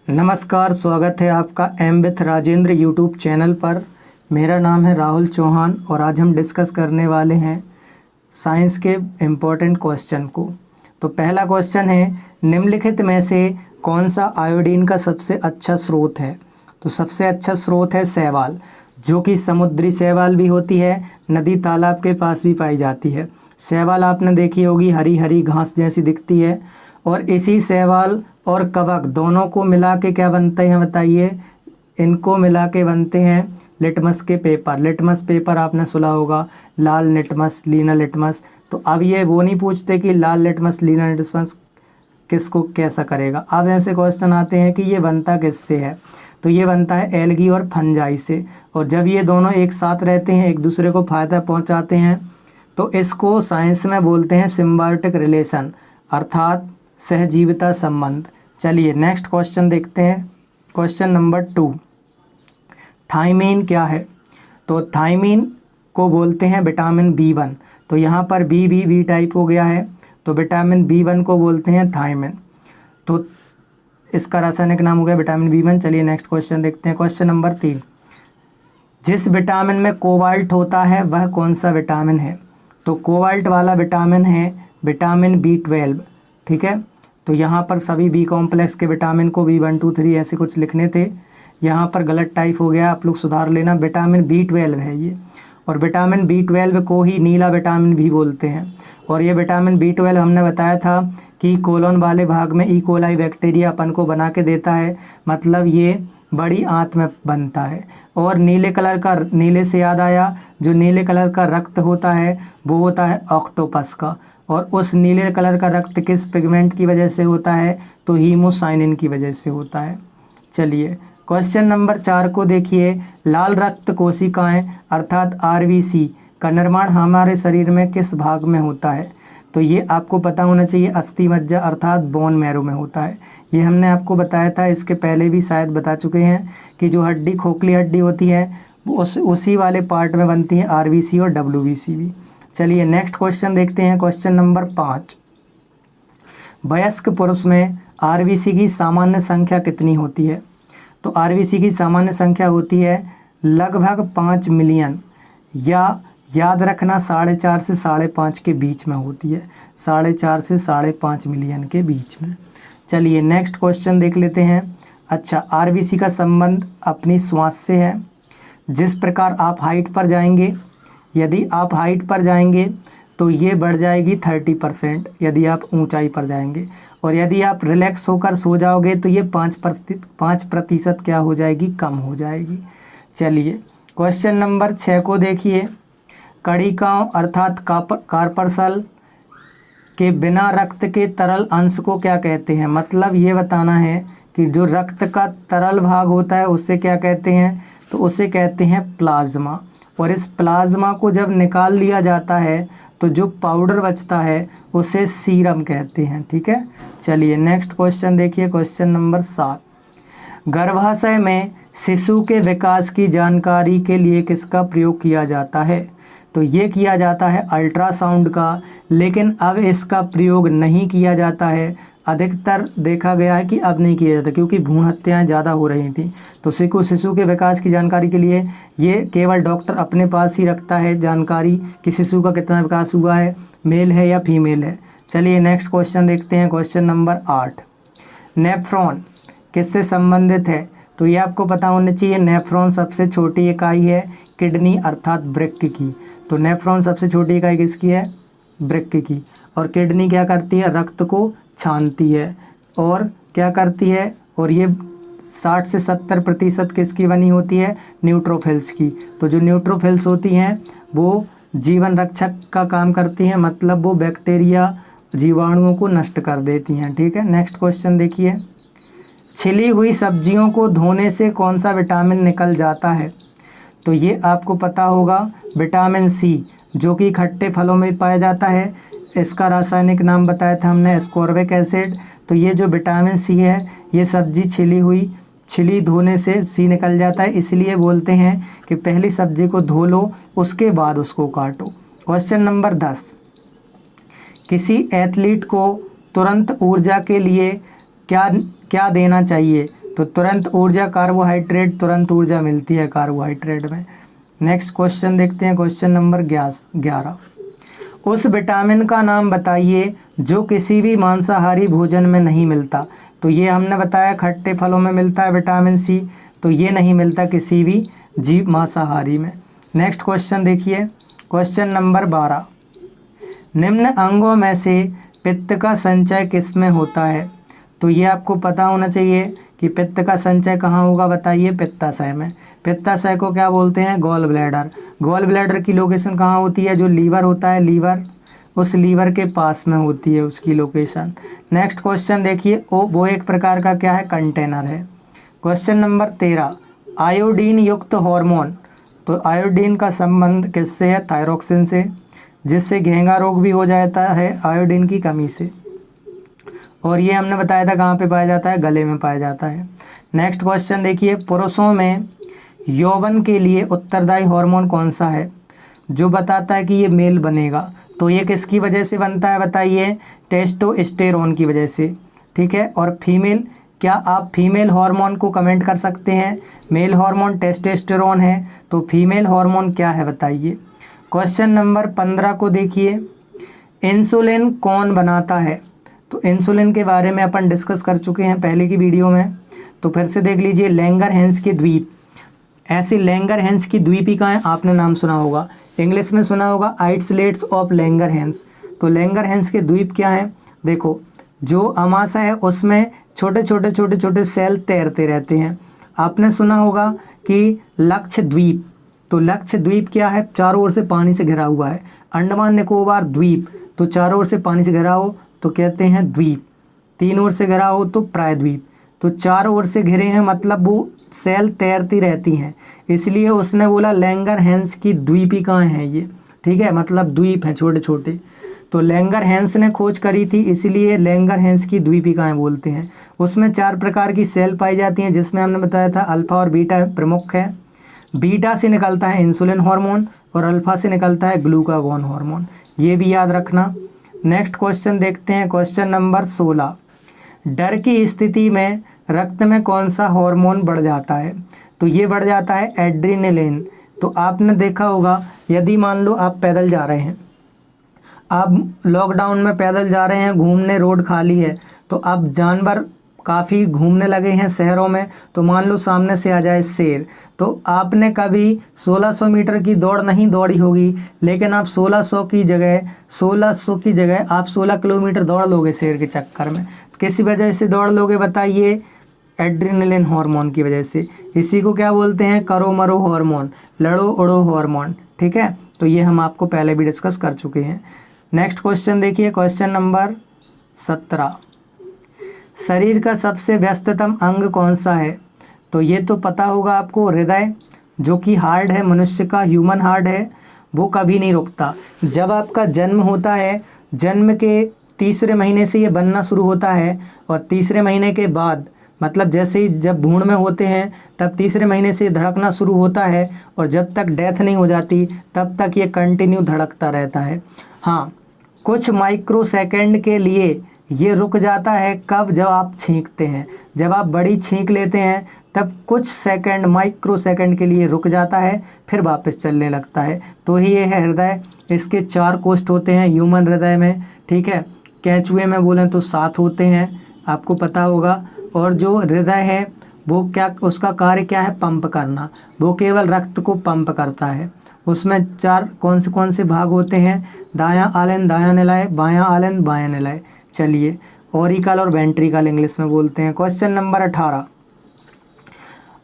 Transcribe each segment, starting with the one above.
नमस्कार, स्वागत है आपका M with Rajendra YouTube channel पर। मेरा नाम है राहुल चौहान और आज हम डिस्कस करने वाले हैं साइंस के इम्पोर्टेंट क्वेश्चन को। तो पहला क्वेश्चन है, निम्नलिखित में से कौन सा आयोडीन का सबसे अच्छा स्रोत है? तो सबसे अच्छा स्रोत है शैवाल, जो कि समुद्री शैवाल भी होती है, नदी तालाब के पास भी पाई जाती है। शैवाल आपने देखी होगी, हरी हरी घास जैसी दिखती है। और इसी शैवाल और कवक दोनों को मिला के क्या बनते हैं बताइए? इनको मिला के बनते हैं लिटमस के पेपर। लिटमस पेपर आपने सुना होगा, लाल लिटमस, लीना लिटमस। तो अब ये वो नहीं पूछते कि लाल लिटमस, लीना लिटमस किसको कैसा करेगा। अब ऐसे क्वेश्चन आते हैं कि ये बनता किससे है? तो ये बनता है एल्गी और फंजाई से। और जब ये दोनों एक साथ रहते हैं, एक दूसरे को फ़ायदा पहुंचाते हैं, तो इसको साइंस में बोलते हैं सिम्बायोटिक रिलेशन, अर्थात सहजीविता संबंध। चलिए नेक्स्ट क्वेश्चन देखते हैं। क्वेश्चन नंबर 2, थायमीन क्या है? तो थायमीन को बोलते हैं विटामिन B1। तो यहाँ पर बी टाइप हो गया है, तो विटामिन B1 को बोलते हैं थायमीन। तो इसका रासायनिक नाम हो गया विटामिन B1। चलिए नेक्स्ट क्वेश्चन देखते हैं। क्वेश्चन नंबर 3, जिस विटामिन में कोबाल्ट होता है वह कौन सा विटामिन है? तो कोबाल्ट वाला विटामिन है विटामिन B12। ठीक है, तो यहाँ पर सभी बी कॉम्प्लेक्स के विटामिन को B1 2 3 ऐसे कुछ लिखने थे, यहाँ पर गलत टाइप हो गया, आप लोग सुधार लेना। विटामिन B12 है ये, और विटामिन B12 को ही नीला विटामिन भी बोलते हैं। और ये विटामिन B12 हमने बताया था कि कोलन वाले भाग में ई कोलाई बैक्टीरिया अपन को बना के देता है, मतलब ये बड़ी आंत में बनता है। और नीले कलर का, नीले से याद आया, जो नीले कलर का रक्त होता है वो होता है ऑक्टोपस का। और उस नीले कलर का रक्त किस पिगमेंट की वजह से होता है? तो हीमोसाइनिन की वजह से होता है। चलिए क्वेश्चन नंबर 4 को देखिए। लाल रक्त कोशिकाएं अर्थात RBC का निर्माण हमारे शरीर में किस भाग में होता है? तो ये आपको पता होना चाहिए, अस्थि मज्जा अर्थात बोन मैरो में होता है। ये हमने आपको बताया था, इसके पहले भी शायद बता चुके हैं कि जो हड्डी, खोखली हड्डी होती है, वो उसी वाले पार्ट में बनती है RBC और WBC भी। चलिए नेक्स्ट क्वेश्चन देखते हैं। क्वेश्चन नंबर 5, वयस्क पुरुष में RBC की सामान्य संख्या कितनी होती है? तो RBC की सामान्य संख्या होती है लगभग 5 मिलियन, या याद रखना 4.5 से 5.5 के बीच में होती है, 4.5 से 5.5 मिलियन के बीच में। चलिए नेक्स्ट क्वेश्चन देख लेते हैं। अच्छा, RBC का संबंध अपनी श्वास से है। जिस प्रकार आप हाइट पर जाएंगे, यदि आप हाइट पर जाएंगे तो ये बढ़ जाएगी 30% यदि आप ऊंचाई पर जाएंगे, और यदि आप रिलैक्स होकर सो जाओगे तो ये 5% क्या हो जाएगी? कम हो जाएगी। चलिए क्वेश्चन नंबर 6 को देखिए। कणिकाओं अर्थात कार्पसल के बिना रक्त के तरल अंश को क्या कहते हैं? मतलब ये बताना है कि जो रक्त का तरल भाग होता है उससे क्या कहते हैं? तो उसे कहते हैं प्लाज्मा। और इस प्लाज्मा को जब निकाल लिया जाता है तो जो पाउडर बचता है उसे सीरम कहते हैं। ठीक है, चलिए नेक्स्ट क्वेश्चन देखिए। क्वेश्चन नंबर 7, गर्भाशय में शिशु के विकास की जानकारी के लिए किसका प्रयोग किया जाता है? तो ये किया जाता है अल्ट्रासाउंड का, लेकिन अब इसका प्रयोग नहीं किया जाता है। अधिकतर देखा गया है कि अब नहीं किया जाता, क्योंकि भ्रूण हत्याएँ ज़्यादा हो रही थी। तो शिशु के विकास की जानकारी के लिए ये केवल डॉक्टर अपने पास ही रखता है जानकारी कि शिशु का कितना विकास हुआ है, मेल है या फीमेल है। चलिए नेक्स्ट क्वेश्चन देखते हैं। क्वेश्चन नंबर 8, नेफ्रॉन किससे संबंधित है? तो ये आपको पता होना चाहिए। नेफ्रॉन सबसे छोटी इकाई है किडनी अर्थात वृक्क की। तो नेफ्रॉन सबसे छोटी इकाई किसकी है? वृक्क की। और किडनी क्या करती है? रक्त को छानती है। और क्या करती है? और ये 60 से 70% किसकी बनी होती है? न्यूट्रोफिल्स की। तो जो न्यूट्रोफिल्स होती हैं वो जीवन रक्षक का काम करती हैं, मतलब वो बैक्टीरिया, जीवाणुओं को नष्ट कर देती हैं। ठीक है, नेक्स्ट क्वेश्चन देखिए। छिली हुई सब्जियों को धोने से कौन सा विटामिन निकल जाता है? तो ये आपको पता होगा, विटामिन C, जो कि खट्टे फलों में पाया जाता है। इसका रासायनिक नाम बताया था हमने, एस्कॉर्बिक एसिड। तो ये जो विटामिन C है, ये सब्जी छिली धोने से C निकल जाता है, इसलिए बोलते हैं कि पहली सब्जी को धो लो, उसके बाद उसको काटो। क्वेश्चन नंबर 10, किसी एथलीट को तुरंत ऊर्जा के लिए क्या देना चाहिए? तो तुरंत ऊर्जा कार्बोहाइड्रेट, तुरंत ऊर्जा मिलती है कार्बोहाइड्रेट में। नेक्स्ट क्वेश्चन देखते हैं, क्वेश्चन नंबर 11। उस विटामिन का नाम बताइए जो किसी भी मांसाहारी भोजन में नहीं मिलता। तो ये हमने बताया खट्टे फलों में मिलता है विटामिन सी, तो ये नहीं मिलता किसी भी जीव मांसाहारी में। नेक्स्ट क्वेश्चन देखिए, क्वेश्चन नंबर 12। निम्न अंगों में से पित्त का संचय किस में होता है? तो ये आपको पता होना चाहिए कि पित्त का संचय कहाँ होगा, बताइए। पित्ताशय में। पित्ताशय को क्या बोलते हैं? Gall bladder. गॉल ब्लैडर की लोकेशन कहाँ होती है? जो लीवर होता है, लीवर, उस लीवर के पास में होती है उसकी लोकेशन। नेक्स्ट क्वेश्चन देखिए, वो एक प्रकार का क्या है? कंटेनर है। Question number 13। आयोडीन युक्त हार्मोन। तो आयोडीन का संबंध किससे है? थायरोक्सिन से, जिससे घेंगा रोग भी हो जाता है आयोडीन की कमी से। और ये हमने बताया था कहाँ पे पाया जाता है? गले में पाया जाता है। नेक्स्ट क्वेश्चन देखिए, पुरुषों में यौवन के लिए उत्तरदायी हार्मोन कौन सा है जो बताता है कि ये मेल बनेगा? तो ये किसकी वजह से बनता है, बताइए? टेस्टोस्टेरोन की वजह से, ठीक है। और फीमेल, क्या आप फीमेल हार्मोन को कमेंट कर सकते हैं? मेल हार्मोन टेस्टोस्टेरोन है, तो फीमेल हार्मोन क्या है, बताइए। क्वेश्चन नंबर 15 को देखिए, इंसुलिन कौन बनाता है? तो इंसुलिन के बारे में अपन डिस्कस कर चुके हैं पहले की वीडियो में, तो फिर से देख लीजिए। लैंगरहैंस के द्वीप, ऐसे लैंगरहैंस की द्वीपिकाएं आपने नाम सुना होगा, इंग्लिश में सुना होगा आइसलेट्स ऑफ लैंगरहैंस। तो लैंगरहैंस के द्वीप क्या है? देखो, जो अमाशय है उसमें छोटे छोटे सेल तैरते रहते हैं। आपने सुना होगा कि लक्षद्वीप, तो लक्षद्वीप क्या है? चारों ओर से पानी से घिरा हुआ है। अंडमान निकोबार द्वीप, तो चारों ओर से पानी से घिरा हो तो कहते हैं द्वीप, तीन ओर से घिरा हो तो प्रायद्वीप। तो चारों ओर से घिरे हैं मतलब वो सेल तैरती रहती हैं, इसलिए उसने बोला लैंगरहैंस की द्वीपिकाएं हैं ये, ठीक है, मतलब द्वीप हैं छोटे छोटे। तो लैंगरहैंस ने खोज करी थी, इसलिए लैंगरहैंस की द्वीपिकाएं बोलते हैं। उसमें 4 प्रकार की सेल पाई जाती हैं, जिसमें हमने बताया था अल्फा और बीटा प्रमुख है। बीटा से निकलता है इंसुलिन हार्मोन और अल्फा से निकलता है ग्लूकागॉन हार्मोन, ये भी याद रखना। नेक्स्ट क्वेश्चन देखते हैं, क्वेश्चन नंबर 16। डर की स्थिति में रक्त में कौन सा हार्मोन बढ़ जाता है? तो ये बढ़ जाता है एड्रेनलिन। तो आपने देखा होगा, यदि मान लो आप पैदल जा रहे हैं, आप लॉकडाउन में पैदल जा रहे हैं घूमने, रोड खाली है, तो अब जानवर काफ़ी घूमने लगे हैं शहरों में, तो मान लो सामने से आ जाए शेर, तो आपने कभी 1600 मीटर की दौड़ नहीं दौड़ी होगी, लेकिन आप 1600 की जगह आप 16 किलोमीटर दौड़ लोगे शेर के चक्कर में। किस वजह से दौड़ लोगे, बताइए? एड्रेनलिन हार्मोन की वजह से। इसी को क्या बोलते हैं? करो मरो हार्मोन, लड़ो उड़ो हार्मोन, ठीक है। तो ये हम आपको पहले भी डिस्कस कर चुके हैं। नेक्स्ट क्वेश्चन देखिए, क्वेश्चन नंबर 17। शरीर का सबसे व्यस्ततम अंग कौन सा है? तो ये तो पता होगा आपको, हृदय, जो कि हार्ट है, मनुष्य का ह्यूमन हार्ट है, वो कभी नहीं रुकता। जब आपका जन्म होता है, जन्म के तीसरे महीने से ये बनना शुरू होता है, और तीसरे महीने के बाद, मतलब जैसे ही जब भ्रूण में होते हैं तब तीसरे महीने से धड़कना शुरू होता है, और जब तक डेथ नहीं हो जाती तब तक ये कंटिन्यू धड़कता रहता है। हाँ, कुछ माइक्रो सेकेंड के लिए ये रुक जाता है। कब? जब आप छींकते हैं, जब आप बड़ी छींक लेते हैं तब कुछ सेकंड, माइक्रो सेकंड के लिए रुक जाता है, फिर वापस चलने लगता है। तो ही ये है हृदय। इसके 4 कोष्ठ होते हैं ह्यूमन हृदय में, ठीक है। केंचुए में बोलें तो 7 होते हैं, आपको पता होगा। और जो हृदय है वो क्या, उसका कार्य क्या है? पंप करना। वो केवल रक्त को पंप करता है। उसमें 4 कौन से भाग होते हैं? दायां आलन दायां निलय, बायां आलन बायां निलय। चलिए, ऑरिकल और वेंट्रिकल इंग्लिश में बोलते हैं। Question number 18।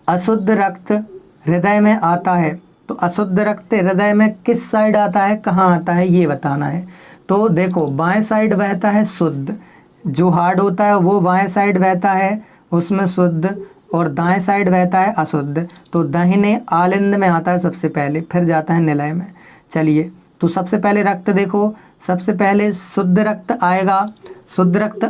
अशुद्ध रक्त हृदय में आता है, तो अशुद्ध रक्त हृदय में किस साइड आता है, कहाँ आता है, ये बताना है। तो देखो, बाएं साइड बहता है शुद्ध, जो हार्ड होता है वो बाएं साइड बहता है, उसमें शुद्ध, और दाएं साइड बहता है अशुद्ध। तो दाहिने आलिंद में आता है सबसे पहले, फिर जाता है निलय में। चलिए, तो सबसे पहले रक्त देखो, सबसे पहले शुद्ध रक्त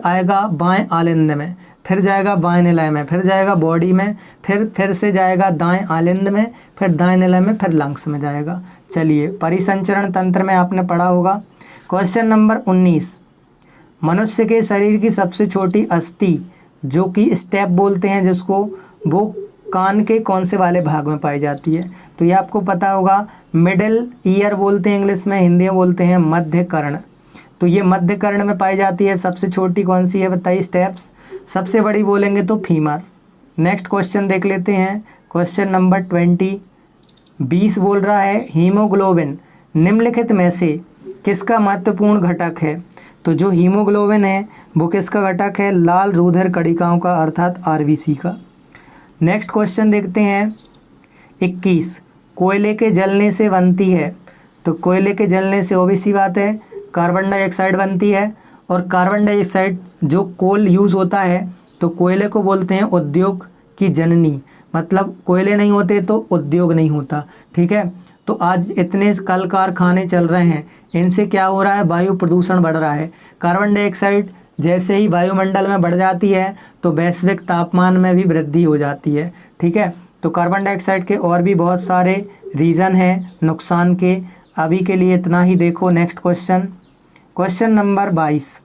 आएगा बाएं आलिंद में, फिर जाएगा बाएं निलय में, फिर जाएगा बॉडी में, फिर से जाएगा दाएं आलिंद में, फिर दाएं निलय में, फिर लंग्स में जाएगा। चलिए, परिसंचरण तंत्र में आपने पढ़ा होगा। Question number 19। मनुष्य के शरीर की सबसे छोटी अस्थि जो कि स्टेप बोलते हैं जिसको, वो कान के कौन से वाले भाग में पाई जाती है? तो ये आपको पता होगा, मिडिल ईयर बोलते हैं इंग्लिश में, हिंदी में बोलते हैं मध्य कर्ण। तो ये मध्य कर्ण में पाई जाती है। सबसे छोटी कौन सी है बताइए स्टेप्स? सबसे बड़ी बोलेंगे तो फीमर। नेक्स्ट क्वेश्चन देख लेते हैं, क्वेश्चन नंबर 20 बोल रहा है हीमोग्लोबिन निम्नलिखित में से किसका महत्वपूर्ण घटक है? तो जो हीमोग्लोबिन है वो किसका घटक है? लाल रुधिर कणिकाओं का, अर्थात आरबीसी का। नेक्स्ट क्वेश्चन देखते हैं 21, कोयले के जलने से बनती है। तो कोयले के जलने से ओबीसी बात है, कार्बन डाइऑक्साइड बनती है। और कार्बन डाइऑक्साइड जो कोल यूज़ होता है, तो कोयले को बोलते हैं उद्योग की जननी, मतलब कोयले नहीं होते तो उद्योग नहीं होता। ठीक है, तो आज इतने कल कारखाने चल रहे हैं, इनसे क्या हो रहा है? वायु प्रदूषण बढ़ रहा है। कार्बन डाइऑक्साइड जैसे ही वायुमंडल में बढ़ जाती है तो वैश्विक तापमान में भी वृद्धि हो जाती है। ठीक है, तो कार्बन डाइऑक्साइड के और भी बहुत सारे रीज़न हैं नुकसान के। अभी के लिए इतना ही। देखो नेक्स्ट क्वेश्चन, क्वेश्चन नंबर 22,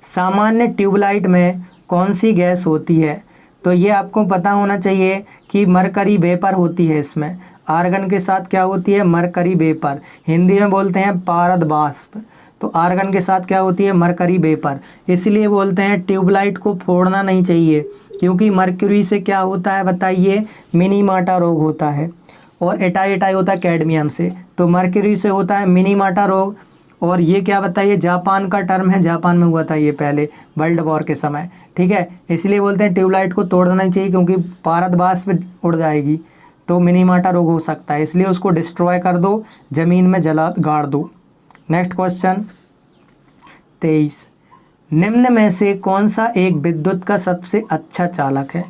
सामान्य ट्यूबलाइट में कौन सी गैस होती है? तो ये आपको पता होना चाहिए कि मरकरी वेपर होती है इसमें। आर्गन के साथ क्या होती है? Mercury vapour. हिंदी में बोलते हैं पारद बाष्प। तो आर्गन के साथ क्या होती है? Mercury vapour. इसलिए बोलते हैं ट्यूबलाइट को फोड़ना नहीं चाहिए, क्योंकि मरक्यूरी से क्या होता है बताइए? मिनीमाटा रोग होता है। और एटाई होता है कैडमियम से। तो मरक्यूरी से होता है मिनीमाटा रोग। और ये क्या बताइए? जापान का टर्म है, जापान में हुआ था ये पहले वर्ल्ड वॉर के समय। ठीक है, इसलिए बोलते हैं ट्यूबलाइट को तोड़ना नहीं चाहिए, क्योंकि पारद बाष्प उड़ जाएगी तो मिनीमाटा रोग हो सकता है। इसलिए उसको डिस्ट्रॉय कर दो, ज़मीन में जला गाड़ दो। नेक्स्ट क्वेश्चन 23, निम्न में से कौन सा एक विद्युत का सबसे अच्छा चालक है?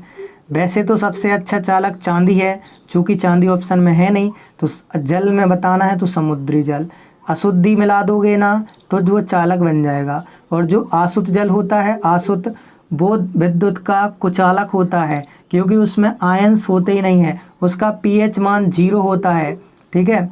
वैसे तो सबसे अच्छा चालक चांदी है, चूँकि चांदी ऑप्शन में है नहीं, तो जल में बताना है तो समुद्री जल। अशुद्धि मिला दोगे ना तो जो चालक बन जाएगा। और जो आसुत जल होता है, आसुत, वो विद्युत का कुचालक होता है, क्योंकि उसमें आयंस होते ही नहीं है, उसका पीएच मान 0 होता है। ठीक है,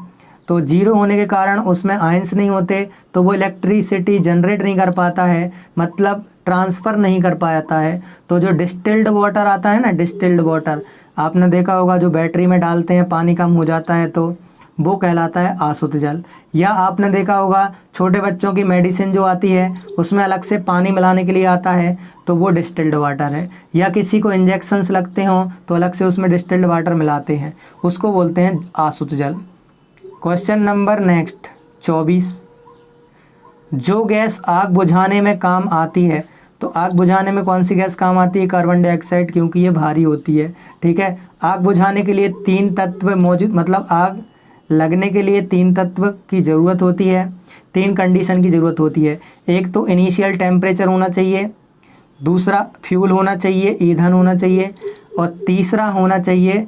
तो 0 होने के कारण उसमें आयंस नहीं होते, तो वो इलेक्ट्रिसिटी जनरेट नहीं कर पाता है, मतलब ट्रांसफ़र नहीं कर पाता है। तो जो डिस्टिल्ड वाटर आता है ना, डिस्टिल्ड वाटर आपने देखा होगा, जो बैटरी में डालते हैं पानी कम हो जाता है तो वो कहलाता है आसुत जल। या आपने देखा होगा छोटे बच्चों की मेडिसिन जो आती है उसमें अलग से पानी मिलाने के लिए आता है, तो वो डिस्टिल्ड वाटर है। या किसी को इंजेक्शंस लगते हों तो अलग से उसमें डिस्टिल्ड वाटर मिलाते हैं, उसको बोलते हैं आसुत जल। क्वेश्चन नंबर नेक्स्ट 24, जो गैस आग बुझाने में काम आती है। तो आग बुझाने में कौन सी गैस काम आती है? कार्बन डाइऑक्साइड, क्योंकि ये भारी होती है। ठीक है, आग बुझाने के लिए 3 तत्व मौजूद, मतलब आग लगने के लिए 3 तत्व की ज़रूरत होती है, 3 कंडीशन की ज़रूरत होती है। एक तो इनिशियल टेम्परेचर होना चाहिए, दूसरा फ्यूल होना चाहिए, ईंधन होना चाहिए, और तीसरा होना चाहिए,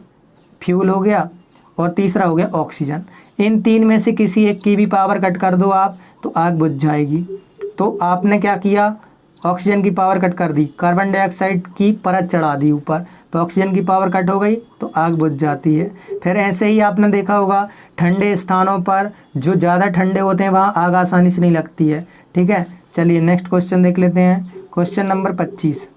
फ्यूल हो गया और तीसरा हो गया ऑक्सीजन। इन 3 में से किसी एक की भी पावर कट कर दो आप तो आग बुझ जाएगी। तो आपने क्या किया? ऑक्सीजन की पावर कट कर दी, कार्बन डाइऑक्साइड की परत चढ़ा दी ऊपर, तो ऑक्सीजन की पावर कट हो गई तो आग बुझ जाती है। फिर ऐसे ही आपने देखा होगा ठंडे स्थानों पर, जो ज़्यादा ठंडे होते हैं वहाँ आग आसानी से नहीं लगती है। ठीक है, चलिए नेक्स्ट क्वेश्चन देख लेते हैं, क्वेश्चन नंबर 25,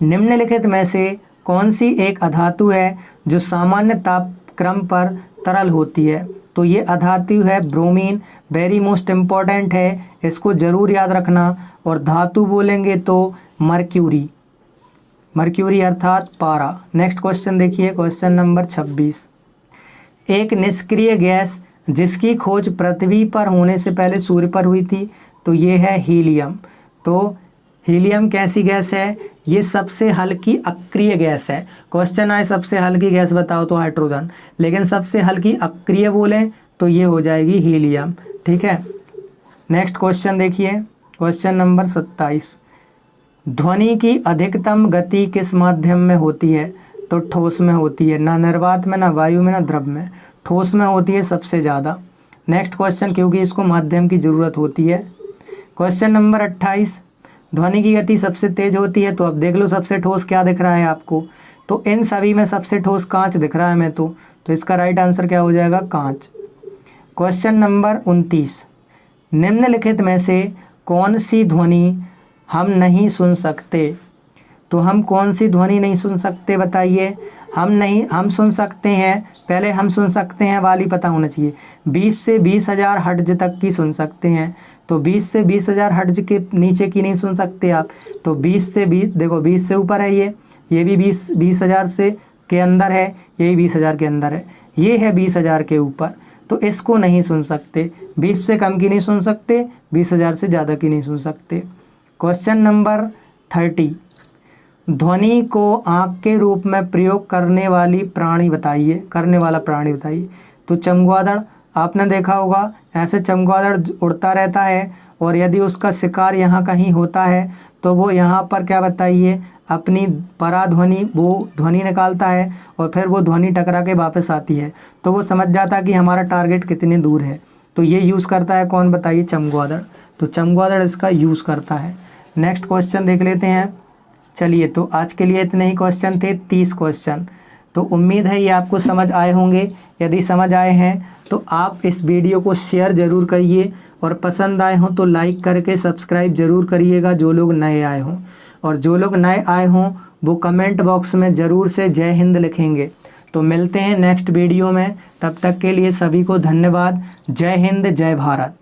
निम्नलिखित में से कौन सी एक अधातु है जो सामान्य तापक्रम पर तरल होती है? तो ये अधातु है ब्रोमीन, वेरी मोस्ट इम्पॉर्टेंट है, इसको ज़रूर याद रखना। और धातु बोलेंगे तो मर्क्यूरी, मर्क्यूरी अर्थात पारा। नेक्स्ट क्वेश्चन देखिए, क्वेश्चन नंबर 26, एक निष्क्रिय गैस जिसकी खोज पृथ्वी पर होने से पहले सूर्य पर हुई थी, तो ये है हीलियम। तो हीलियम कैसी गैस है? ये सबसे हल्की अक्रिय गैस है। क्वेश्चन आए सबसे हल्की गैस बताओ तो हाइड्रोजन, लेकिन सबसे हल्की अक्रिय बोलें तो ये हो जाएगी हीलियम। ठीक है, नेक्स्ट क्वेश्चन देखिए, क्वेश्चन नंबर 27, ध्वनि की अधिकतम गति किस माध्यम में होती है? तो ठोस में होती है, ना निर्वात में, ना वायु में, ना द्रव में, ठोस में होती है सबसे ज़्यादा। नेक्स्ट क्वेश्चन, क्योंकि इसको माध्यम की ज़रूरत होती है। क्वेश्चन नंबर 28, ध्वनि की गति सबसे तेज होती है, तो अब देख लो सबसे ठोस क्या दिख रहा है आपको? तो इन सभी में सबसे ठोस कांच दिख रहा है हमें, तो इसका राइट आंसर क्या हो जाएगा? कांच। क्वेश्चन नंबर 29, निम्नलिखित में से कौन सी ध्वनि हम नहीं सुन सकते। तो हम कौन सी ध्वनि नहीं सुन सकते बताइए? हम सुन सकते हैं, पहले हम सुन सकते हैं वाली पता होना चाहिए। 20 से 20,000 हर्ट्ज तक की सुन सकते हैं। तो 20 से 20,000 हर्ट्ज के नीचे की नहीं सुन सकते आप। तो 20 से 20, देखो 20 से ऊपर है ये भी 20,000 से के अंदर है, ये भी 20,000 के अंदर है, ये है 20,000 के ऊपर, तो इसको नहीं सुन सकते। 20 से कम की नहीं सुन सकते, 20,000 से ज़्यादा की नहीं सुन सकते। क्वेश्चन नंबर 30, ध्वनि को आँख के रूप में प्रयोग करने वाला प्राणी बताइए। तो चमगादड़, आपने देखा होगा ऐसे चमगादड़ उड़ता रहता है, और यदि उसका शिकार यहाँ कहीं होता है तो वो यहाँ पर क्या बताइए, अपनी पराध्वनि, वो ध्वनि निकालता है, और फिर वो ध्वनि टकरा के वापस आती है, तो वो समझ जाता है कि हमारा टारगेट कितनी दूर है। तो ये यूज़ करता है कौन बताइए? चमगादड़। तो चमगादड़ इसका यूज़ करता है। नेक्स्ट क्वेश्चन देख लेते हैं। चलिए, तो आज के लिए इतने ही क्वेश्चन थे, 30 क्वेश्चन। तो उम्मीद है ये आपको समझ आए होंगे। यदि समझ आए हैं तो आप इस वीडियो को शेयर ज़रूर करिए, और पसंद आए हों तो लाइक करके सब्सक्राइब ज़रूर करिएगा जो लोग नए आए हों। और जो लोग नए आए हों वो कमेंट बॉक्स में ज़रूर से जय हिंद लिखेंगे। तो मिलते हैं नेक्स्ट वीडियो में, तब तक के लिए सभी को धन्यवाद। जय हिंद, जय भारत।